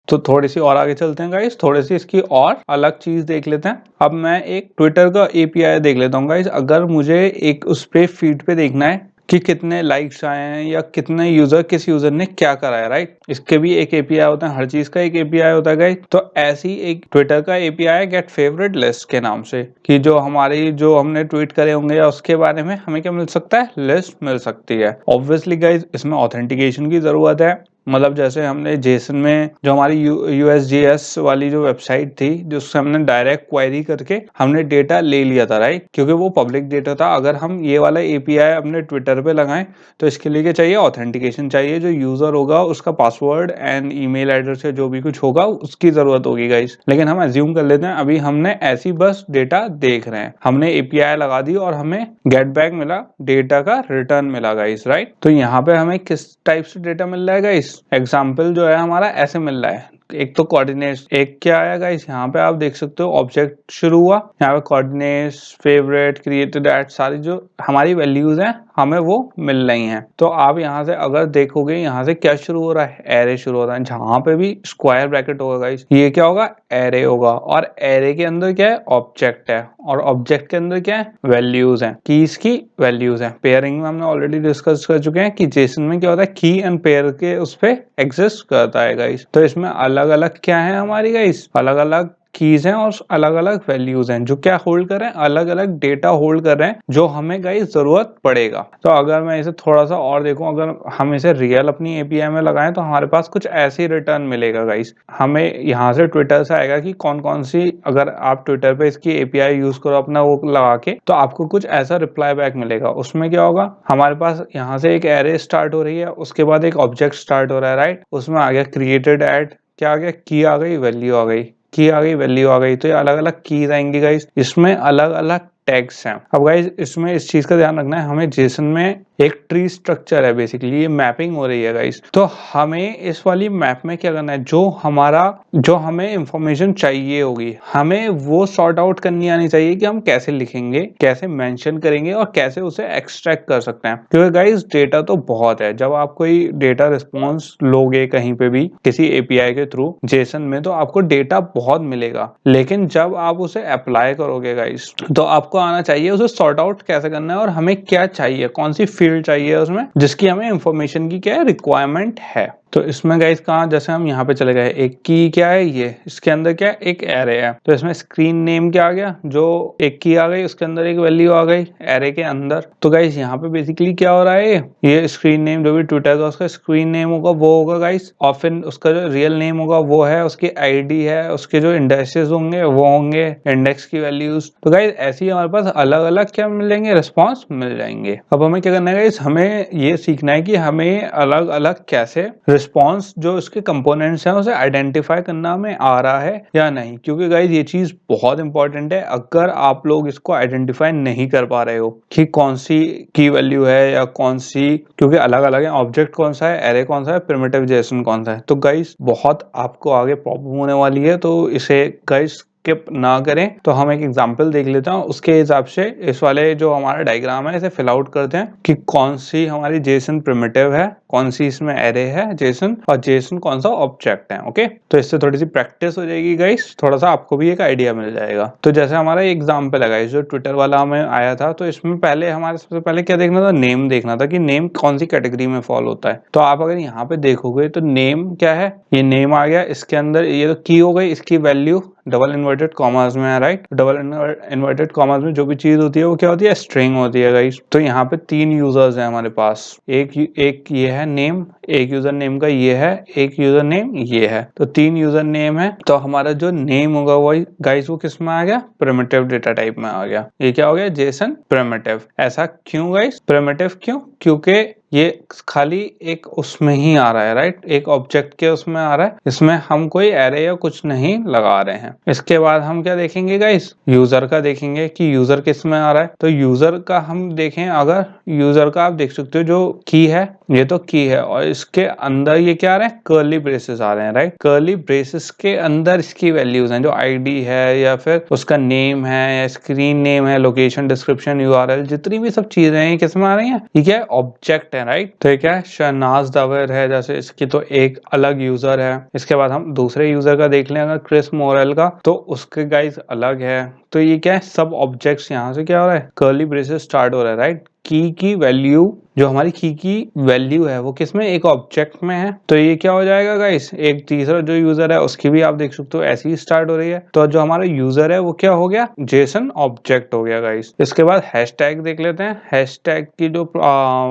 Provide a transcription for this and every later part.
तो थोड़ी सी और आगे चलते हैं गाइस, थोड़ी सी इसकी और अलग चीज देख लेते हैं। अब मैं एक ट्विटर का एपीआई देख लेता हूँ गाइस। अगर मुझे एक उस पे फीड पे देखना है कि कितने लाइक्स आए हैं या कितने यूजर, किस यूजर ने क्या करा है, राइट, इसके भी एक एपीआई होता है, हर चीज का एक एपीआई होता है गाइस। तो ऐसी एक ट्विटर का एपीआई है गेट फेवरेट लिस्ट के नाम से, कि जो हमारी जो हमने ट्वीट करे होंगे या उसके बारे में हमें क्या मिल सकता है, लिस्ट मिल सकती है। ऑब्वियसली गाइस इसमें ऑथेंटिकेशन की जरूरत है। मतलब जैसे हमने जेसन में जो हमारी यूएसजीएस वाली जो वेबसाइट थी, जिससे हमने डायरेक्ट क्वेरी करके हमने डेटा ले लिया था, राइट, क्योंकि वो पब्लिक डेटा था। अगर हम ये वाला एपीआई अपने ट्विटर पे लगाएं तो इसके लिए क्या चाहिए, ऑथेंटिकेशन चाहिए। जो यूजर होगा उसका पासवर्ड एंड ईमेल एड्रेस या जो भी कुछ होगा उसकी जरूरत होगी गाइस। लेकिन हम एज्यूम कर लेते हैं अभी हमने ऐसी बस डेटा देख रहे हैं, हमने एपीआई लगा दी और हमें गेट बैक मिला, डेटा का रिटर्न मिला गाइस, राइट। तो यहाँ पे हमें किस टाइप से डेटा मिल रहा है गाइस, एग्जाम्पल जो है हमारा ऐसे मिल रहा है। एक तो कोऑर्डिनेट्स, एक क्या आया गाइस, यहाँ पे आप देख सकते हो ऑब्जेक्ट शुरू हुआ, यहाँ पे कोऑर्डिनेट्स, फेवरेट, क्रिएटेड एट, सारी जो हमारी वैल्यूज हैं हमें वो मिल रही हैं। तो आप यहाँ से अगर देखोगे, यहाँ से क्या शुरू हो रहा है, एरे शुरू हो रहा है। जहाँ पे भी स्क्वायर ब्रैकेट होगा गाइस, ये क्या होगा, एरे होगा। और एरे के अंदर क्या है, ऑब्जेक्ट है, और ऑब्जेक्ट के अंदर क्या है, वैल्यूज हैं, कीज की वैल्यूज हैं। पेयरिंग में हमने ऑलरेडी डिस्कस कर चुके हैं कि जेसन में क्या होता है, की एंड पेयर के उस पे एग्जिस्ट करता है गाइस। तो इसमें अलग अलग क्या है हमारी गाइस, अलग अलग कीज हैं और अलग अलग वैल्यूज हैं जो क्या होल्ड कर रहे हैं, अलग अलग डेटा होल्ड कर रहे हैं जो हमें गाइस जरूरत पड़ेगा। तो अगर मैं इसे थोड़ा सा और देखूं, अगर हम इसे रियल अपनी एपीआई में लगाएं तो हमारे पास कुछ ऐसे रिटर्न मिलेगा गाइस। हमें यहाँ से ट्विटर से आएगा कि कौन कौन सी, अगर आप ट्विटर पे इसकी एपीआई यूज करो अपना वो लगा के, तो आपको कुछ ऐसा रिप्लाई बैक मिलेगा। उसमें क्या होगा, हमारे पास यहाँ से एक एरे स्टार्ट हो रही है, उसके बाद एक ऑब्जेक्ट स्टार्ट हो रहा है, राइट। उसमें आ गया क्रिएटेड एट, क्या आ गया, की आ गई, वैल्यू आ गई, की आ गई, वैल्यू आ गई। तो ये अलग अलग कीज आएंगी गाइस, इसमें अलग अलग टैग्स हैं। अब गाइस इसमें इस चीज का ध्यान रखना है, हमें जेसन में एक ट्री स्ट्रक्चर है, बेसिकली ये मैपिंग हो रही है गाइस। तो हमें इस वाली मैप में क्या करना है, जो हमें इंफॉर्मेशन चाहिए होगी, हमें वो सॉर्ट आउट करनी आनी चाहिए कि हम कैसे लिखेंगे, कैसे मेंशन करेंगे और कैसे उसे एक्सट्रैक्ट कर सकते हैं। क्योंकि गाइस डेटा तो बहुत है, जब आप कोई डेटा रिस्पॉन्स लोगे कहीं पे भी किसी एपीआई के थ्रू जेसन में, तो आपको डेटा बहुत मिलेगा। लेकिन जब आप उसे अप्लाई करोगे गाइस, तो आपको आना चाहिए उसे सॉर्ट आउट कैसे करना है और हमें क्या चाहिए, कौन सी फील्ड चाहिए उसमें जिसकी हमें इंफॉर्मेशन की क्या है, रिक्वायरमेंट है। तो इसमें गाइस कहाँ, जैसे हम यहाँ पे चले गए, एक की क्या है ये, इसके अंदर क्या है, एक एरे है। तो इसमें स्क्रीन नेम क्या आ गया, जो एक की आ गई उसके अंदर एक वैल्यू आ गई एरे के अंदर। तो गाइस यहाँ पे बेसिकली क्या हो रहा है, ये स्क्रीन नेम जो भी ट्विटर का उसका स्क्रीन नेम होगा वो होगा गाइस, और फिर उसका जो रियल नेम होगा वो है, उसकी आईडी है, उसके जो इंडेक्सेस होंगे वो होंगे, इंडेक्स की वैल्यूज। तो गाइस ऐसे ही हमारे पास अलग अलग क्या मिलेंगे, रिस्पॉन्स मिल जाएंगे। अब हमें क्या करना है गाइस, हमें ये सीखना है कि हमें अलग अलग कैसे रिस्पॉन्स जो इसके कंपोनेंट्स हैं उसे आइडेंटिफाई करना हमें आ रहा है या नहीं। क्योंकि गाइस ये चीज बहुत इंपॉर्टेंट है, अगर आप लोग इसको आइडेंटिफाई नहीं कर पा रहे हो कि कौन सी की वैल्यू है या कौन सी, क्योंकि अलग अलग है, ऑब्जेक्ट कौन सा है, एरे कौन सा है, प्रिमिटिव जेसन कौन सा है, तो गाइस बहुत आपको आगे प्रॉब्लम होने वाली है। तो इसे गाइस स्किप ना करें। तो हम एक एग्जांपल देख लेते हैं, उसके हिसाब से इस वाले जो हमारा डायग्राम है इसे फिल आउट करते हैं कि कौन सी हमारी जेसन प्रिमिटिव है, कौन सी इसमें एरे है जेसन, और जेसन कौन सा ऑब्जेक्ट है। ओके, तो इससे थोड़ी सी प्रैक्टिस हो जाएगी गाइस, थोड़ा सा आपको भी एक आइडिया मिल जाएगा। तो जैसे हमारा एग्जाम्पल है गाइस, जो ट्विटर वाला हमें आया था, तो इसमें पहले हमारे सबसे पहले क्या देखना था, नेम देखना था कि नेम कौन सी कैटेगरी में फॉल होता है। तो आप अगर यहाँ पे देखोगे तो नेम क्या है, ये नेम आ गया, इसके अंदर ये तो की हो गई, इसकी वैल्यू डबल इन्वर्टेड कॉमर्स में है, राइट। डबल इन्वर्टेड कॉमर्स में जो भी चीज होती है वो क्या होती है, स्ट्रिंग होती है गाइस। तो यहाँ पे 3 यूजर्स हैं हमारे पास, एक ये है नेम, एक यूजर नेम का ये है, एक यूजर नेम ये है। तो 3 यूजर नेम है। तो हमारा जो नेम होगा वो गाइस वो किस में आ गया, प्रिमिटिव डेटा टाइप में आ गया। ये क्या हो गया, जेसन प्रिमिटिव। ऐसा क्यों गाइस, प्रिमिटिव क्यों, क्योंकि ये खाली एक उसमें ही आ रहा है, राइट, एक ऑब्जेक्ट के उसमें आ रहा है, इसमें हम कोई एरे या कुछ नहीं लगा रहे हैं। इसके बाद हम क्या देखेंगे गाइस, यूजर का देखेंगे कि यूजर किस में आ रहा है। तो यूजर का हम देखें, अगर यूजर का आप देख सकते हो जो की है, ये तो की है, और इसके अंदर ये क्या आ रहा है, कर्ली ब्रेसेस आ रहे हैं, राइट। कर्ली ब्रेसेस के अंदर इसकी वैल्यूज हैं, जो आईडी है या फिर उसका नेम है या स्क्रीन नेम है, लोकेशन, डिस्क्रिप्शन, यूआरएल, जितनी भी सब चीजें हैं किस में आ रही हैं, ये क्या है, ऑब्जेक्ट है हैं, राइट। तो ये क्या है, शहनाज दावर है जैसे, इसकी तो एक अलग यूजर है। इसके बाद हम दूसरे यूजर का देख लें अगर क्रिस मोरेल का, तो उसके गाइस अलग है। तो ये क्या है, सब ऑब्जेक्ट्स यहाँ से क्या हो रहा है, कर्ली ब्रेसेस स्टार्ट हो रहा है, राइट। की वैल्यू, जो हमारी की वैल्यू है वो किसमें, एक ऑब्जेक्ट में है। तो ये क्या हो जाएगा गाइस, एक तीसरा जो यूजर है उसकी भी आप देख सकते हो ऐसी ही स्टार्ट हो रही है। तो जो हमारा यूजर है वो क्या हो गया, जेसन ऑब्जेक्ट हो गया गाइस। इसके बाद हैशटैग देख लेते हैं। हैशटैग की जो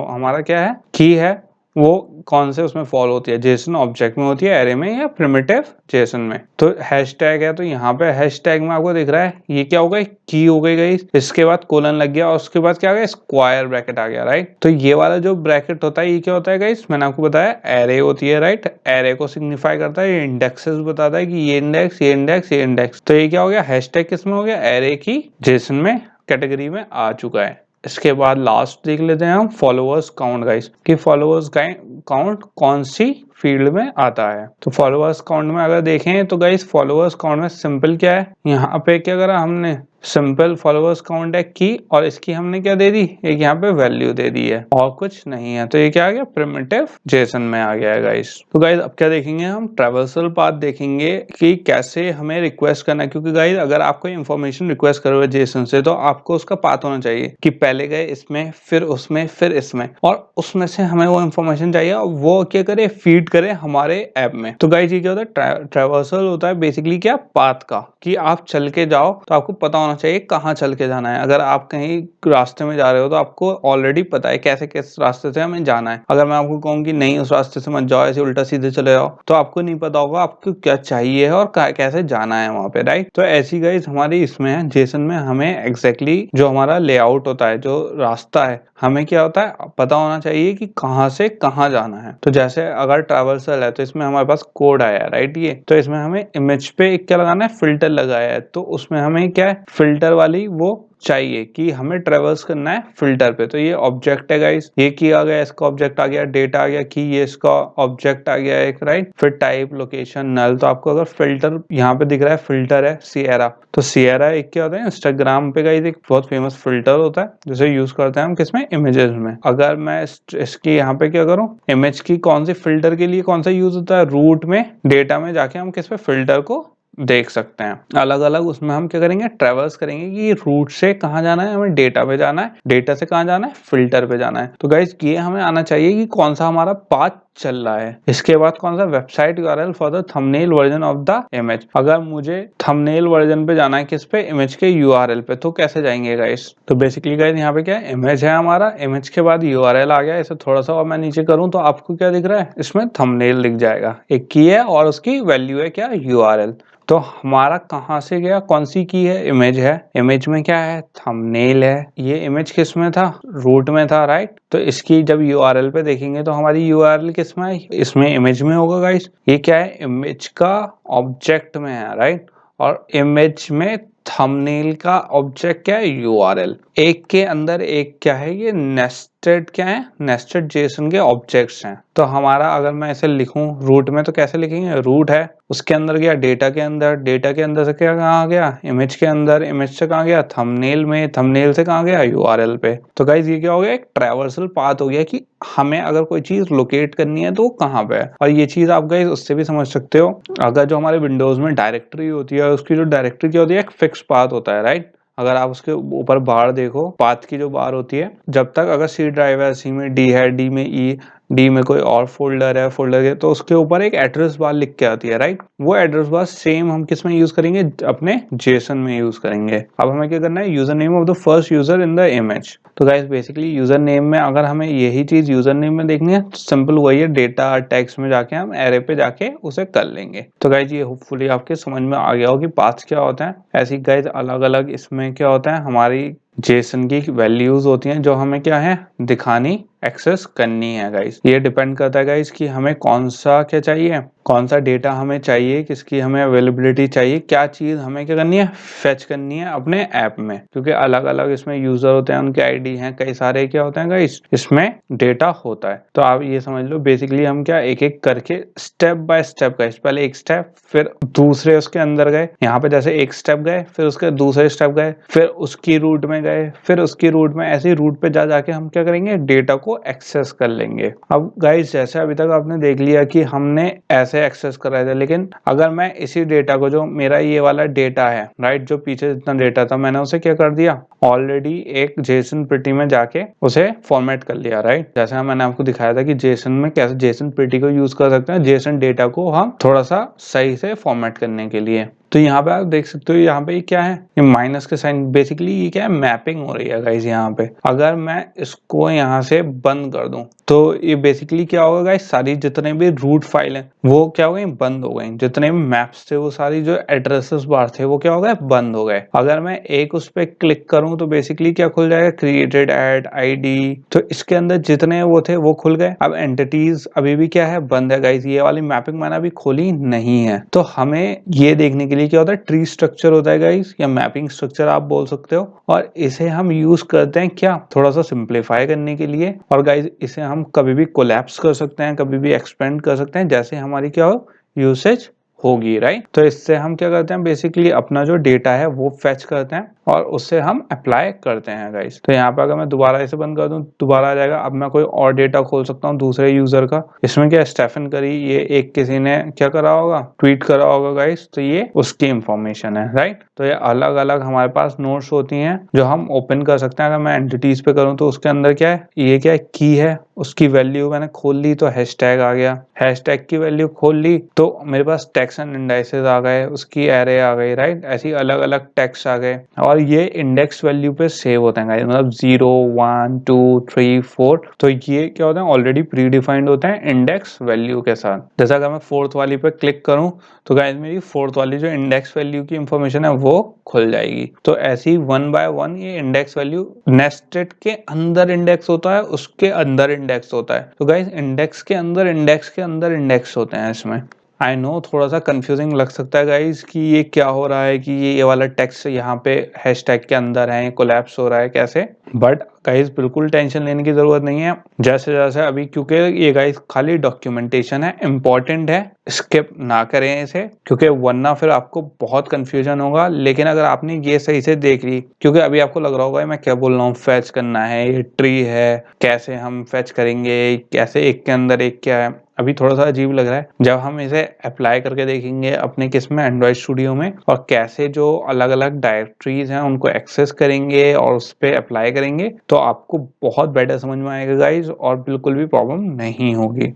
हमारा क्या है, की है, वो कौन से उसमें फॉलो होती है, जेसन ऑब्जेक्ट में होती है, एरे में, या प्रिमिटिव जेसन में। तो हैशटैग है, तो यहाँ पे हैशटैग में आपको दिख रहा है ये क्या होगा, की हो गई गाइस। इसके बाद कोलन लग गया और उसके बाद क्या आ गया, स्क्वायर ब्रैकेट आ गया, राइट। तो ये वाला जो ब्रैकेट होता है ये क्या होता है गाइस, मैंने आपको बताया एरे होती है, राइट। एरे को सिग्निफाई करता है, ये इंडेक्सेस बताता है कि ये इंडेक्स, ये इंडेक्स, ये इंडेक्स। तो ये क्या हो गया, हैशटैग किस में हो गया, एरे की जेसन में कैटेगरी में आ चुका है। इसके बाद लास्ट देख लेते हैं हम फॉलोअर्स काउंट गाइस, कि फॉलोअर्स काउंट कौन सी फील्ड में आता है। तो फॉलोअर्स काउंट में अगर देखें तो गाइस, फॉलोअर्स काउंट में सिंपल क्या है, यहाँ पे क्या करा हमने, सिंपल फॉलोअर्स काउंट है की, और इसकी हमने क्या दे दी, एक यहाँ पे वैल्यू दे दी है और कुछ नहीं है। तो ये क्या आ गया, प्रिमिटिव जेसन में आ गया है गाइस। तो गाइस अब क्या देखेंगे हम, ट्रैवर्सल पाथ देखेंगे कि कैसे हमें रिक्वेस्ट करना है। क्योंकि गाइस अगर आप कोई इंफॉर्मेशन रिक्वेस्ट करोगे जेसन से, तो आपको उसका पाथ होना चाहिए कि पहले गए इसमें, फिर उसमें, फिर इसमें, और उसमें से हमें वो इंफॉर्मेशन चाहिए और वो क्या करे, फीड करे हमारे ऐप में। तो गाइस ये क्या होता है, ट्रैवर्सल होता है बेसिकली क्या, पाथ का, कि आप चल के जाओ तो आपको पता होना चाहिए कहाँ चल के जाना है। अगर आप कहीं रास्ते में जा रहे हो तो आपको ऑलरेडी पता है कैसे किस रास्ते से हमें जाना है। अगर मैं आपको कहूँ कि नहीं उस रास्ते से मत जाओ, ऐसे उल्टा सीधे चले जाओ, तो आपको नहीं पता होगा आपको क्या चाहिए और कैसे जाना है वहां पे, राइट। तो ऐसी गाइस हमारी इसमें है, जेसन में हमें एग्जैक्टली जो हमारा लेआउट होता है, जो रास्ता है, हमें क्या होता है पता होना चाहिए कि कहाँ से कहाँ जाना है। तो जैसे अगर ट्रैवर्सल है तो इसमें हमारे पास कोड आया है, राइट। ये तो इसमें हमें इमेज पे एक क्या लगाना है, फिल्टर लगाया है। तो उसमें हमें क्या है, फिल्टर वाली वो चाहिए कि हमें ट्रेवर्स करना है फिल्टर पे। तो ये ऑब्जेक्ट है गाइस, ये की आ गया, इसका ऑब्जेक्ट आ गया, डेटा आ गया, की ये इसका ऑब्जेक्ट आ गया एक, राइट। फिर टाइप, लोकेशन, नल। तो आपको अगर फिल्टर यहाँ पे दिख रहा है, फिल्टर है सिएरा। तो सिएरा एक क्या होता है, इंस्टाग्राम पे गाइस एक बहुत फेमस फिल्टर होता है जिसे यूज करते हैं हम किसमें, इमेजेस में। अगर मैं इसकी यहाँ पे क्या करूँ, इमेज की कौन सी फिल्टर के लिए कौन सा यूज होता है, रूट में, डेटा में जाके हम किस पे फिल्टर को देख सकते हैं अलग अलग। उसमें हम क्या करेंगे, ट्रेवर्स करेंगे कि रूट से कहाँ जाना है, हमें डेटा पे जाना है, डेटा से कहाँ जाना है, फिल्टर पे जाना है। तो गाइस ये हमें आना चाहिए कि कौन सा हमारा पाथ चल रहा है। इसके बाद कौन सा, website URL for the thumbnail version of the image. अगर मुझे थंबनेल वर्जन पे जाना है किस पे, इमेज के यूआरएल पे, तो कैसे जाएंगे गाइस। तो बेसिकली गाइस यहाँ पे क्या है, इमेज है हमारा, इमेज के बाद यूआरएल आ गया। इसे थोड़ा सा और मैं नीचे करूँ तो आपको क्या दिख रहा है, इसमें थंबनेल दिख जाएगा, एक की है और उसकी वैल्यू है क्या, यूआरएल। तो हमारा कहाँ से गया, कौन सी की है, इमेज है, इमेज में क्या है, थंबनेल है। ये इमेज किस में था, रूट में था, राइट। तो इसकी जब यूआरएल पे देखेंगे तो हमारी यूआरएल किस में आई, इसमें इमेज में होगा गाइस। ये क्या है, इमेज का ऑब्जेक्ट में है, राइट। और इमेज में थंबनेल का ऑब्जेक्ट क्या है, यूआरएल। एक के अंदर एक क्या है, ये नेस्टेड क्या है, नेस्टेड जेसन के ऑब्जेक्ट्स हैं। तो हमारा अगर मैं इसे लिखूं रूट में तो कैसे लिखेंगे, रूट है, उसके अंदर गया डेटा के अंदर, डेटा के अंदर से क्या कहाँ गया, इमेज के अंदर, इमेज से कहाँ गया, थंबनेल में, थंबनेल से कहाँ गया, यूआरएल पे। तो गाइस ये क्या हो गया, एक ट्रैवर्सल पाथ हो गया कि हमें अगर कोई चीज लोकेट करनी है तो कहाँ पे है। और ये चीज आप गाइस उससे भी समझ सकते हो, अगर जो हमारे विंडोज में डायरेक्टरी होती है, उसकी जो डायरेक्टरी क्या होती है, एक फिक्स पाथ होता है, राइट। अगर आप उसके ऊपर बार देखो, पाथ की जो बार होती है, जब तक अगर सी ड्राइव है, सी में डी है, डी में ई, डी में कोई और फोल्डर है, फोल्डर के तो उसके ऊपर एक एड्रेस बार लिख के आती है, राइट। वो एड्रेस बार सेम हम किस में यूज करेंगे, अपने जेसन में यूज करेंगे। अब हमें क्या करना है, user name of the first user in the image. तो गाइस बेसिकली यूजर नेम में अगर हमें यही चीज यूजर नेम में देखनी है तो सिंपल वही है, डेटा टेक्स्ट में जाके हम एरे पे जाके उसे कर लेंगे। तो गाइस ये होपफुली आपके समझ में आ गया हो कि पाथ्स क्या होता है। ऐसी गाइस अलग अलग इसमें क्या होता है, हमारी जेसन की वैल्यूज होती हैं जो हमें क्या है, दिखानी, एक्सेस करनी है गाइस। ये डिपेंड करता है गाइस कि हमें कौन सा क्या चाहिए, कौन सा डेटा हमें चाहिए, किसकी हमें अवेलेबिलिटी चाहिए, क्या चीज हमें क्या करनी है, फेच करनी है अपने ऐप में। क्योंकि अलग अलग इसमें यूजर होते हैं, उनके आईडी हैं, कई सारे क्या होते हैं गाइस, इसमें डेटा होता है। तो आप ये समझ लो बेसिकली हम क्या एक एक करके स्टेप बाय स्टेप गाइस, पहले एक स्टेप फिर दूसरे उसके अंदर गए, यहाँ पे जैसे एक स्टेप गए फिर उसके दूसरे स्टेप गए, फिर उसकी रूट में गए, फिर उसकी रूट में, ऐसे रूट पे जा जाके हम क्या करेंगे, डेटा को को एक्सेस कर लेंगे। अब गाइस जैसे अभी तक आपने देख लिया कि हमने ऐसे एक्सेस कर रहे थे, लेकिन अगर मैं इसी डेटा को, जो मेरा ये वाला डेटा है राइट, जो पीछे जितना डेटा था मैंने उसे क्या कर दिया, ऑलरेडी एक जेसन प्रिटी में जाके उसे फॉर्मेट कर लिया राइट। जैसे मैंने आपको दिखाया था कि जेसन में कैसे जेसन प्रिटी को यूज कर सकते हैं, जेसन डेटा को हम थोड़ा सा सही से फॉर्मेट करने के लिए। तो यहाँ पे आप देख सकते हो, यहाँ पे क्या है, ये माइनस के साइन, बेसिकली ये क्या है, मैपिंग हो रही है गाइस यहाँ पे। अगर मैं इसको यहाँ से बंद कर दूं तो ये बेसिकली क्या होगा गाइस, सारी जितने भी रूट फाइल हैं वो क्या हो गई, बंद हो गई। जितने भी मैप्स थे वो सारी जो एड्रेसेस बार थे वो क्या हो गए, बंद हो गए। अगर मैं एक उस पर क्लिक करूं तो बेसिकली क्या खुल जाएगा, क्रिएटेड एड आईडी, तो इसके अंदर जितने वो थे वो खुल गए। अब एंटिटीज अभी भी क्या है, बंद है गाइस। ये वाली मैपिंग मैंने अभी खोली नहीं है। तो हमें ये देखने के लिए क्या होता है, ट्री स्ट्रक्चर होता है गाइस, या मैपिंग स्ट्रक्चर आप बोल सकते हो, और इसे हम यूज करते हैं क्या, थोड़ा सा सिंप्लीफाई करने के लिए। और गाइस इसे हम कभी भी कोलैप्स कर सकते हैं, कभी भी एक्सपेंड कर सकते हैं, जैसे हमारी क्या हो यूसेज होगी राइट। तो इससे हम क्या करते हैं, बेसिकली अपना जो डेटा है वो फेच करते हैं और उससे हम अप्लाई करते हैं गाइस। तो यहाँ पे अगर मैं दोबारा इसे बंद कर दूं दोबारा आ जाएगा। अब मैं कोई और डेटा खोल सकता हूँ दूसरे यूजर का। इसमें क्या स्टेफन करी, ये एक किसी ने क्या करा होगा, ट्वीट करा होगा गाइस, तो ये उसकी इंफॉर्मेशन है राइट। तो ये अलग अलग हमारे पास नोट्स होती हैं जो हम ओपन कर सकते हैं। अगर मैं एंटिटीज पे करूँ तो उसके अंदर क्या है, ये क्या है, की है, उसकी वैल्यू मैंने खोल ली तो हैशटैग आ गया, हैशटैग की वैल्यू खोल ली तो मेरे पास टैग्स एंड इंडाइसेस आ गए, उसकी एरे आ गई राइट। ऐसी अलग अलग टैग्स आ गए और ये इंडेक्स वैल्यू पे सेव होते हैं गाइस, मतलब 0 1 2 3 4। तो ये क्या होते हैं, ऑलरेडी प्री डिफाइंड होते हैं इंडेक्स वैल्यू के साथ। जैसा अगर मैं फोर्थ वाली पे क्लिक करूं तो गाइस मेरी फोर्थ वाली जो इंडेक्स वैल्यू की इंफॉर्मेशन है वो खुल जाएगी। तो ऐसी 1 बाय 1 ये इंडेक्स वैल्यू नेस्टेड के अंदर इंडेक्स होता है, उसके अंदर इंडेक्स होता है। तो गाइस इंडेक्स के अंदर इंडेक्स के अंदर इंडेक्स होते हैं इसमें। आई नो थोड़ा सा कंफ्यूजिंग लग सकता है गाइस कि ये क्या हो रहा है, कि ये वाला टेक्स्ट यहाँ पे हैशटैग के अंदर है, कोलैप्स हो रहा है कैसे। बट गाइस बिल्कुल टेंशन लेने की जरूरत नहीं है। जैसे जैसे अभी, क्योंकि ये गाइस खाली डॉक्यूमेंटेशन है, इंपॉर्टेंट है, स्किप ना करें इसे, क्योंकि वरना फिर आपको बहुत कंफ्यूजन होगा। लेकिन अगर आपने ये सही से देख ली, क्योंकि अभी आपको लग रहा होगा मैं क्या बोल रहा हूँ, फैच करना है, ये ट्री है, कैसे हम फैच करेंगे, कैसे एक के अंदर एक क्या है। अभी थोड़ा सा अजीब लग रहा है। जब हम इसे अप्लाई करके देखेंगे अपने किस में, एंड्रॉइड स्टूडियो में, और कैसे जो अलग अलग डायरेक्टरीज हैं उनको एक्सेस करेंगे और उस पर अप्लाई करेंगे, तो आपको बहुत बेटर समझ में आएगा गाइज और बिल्कुल भी प्रॉब्लम नहीं होगी।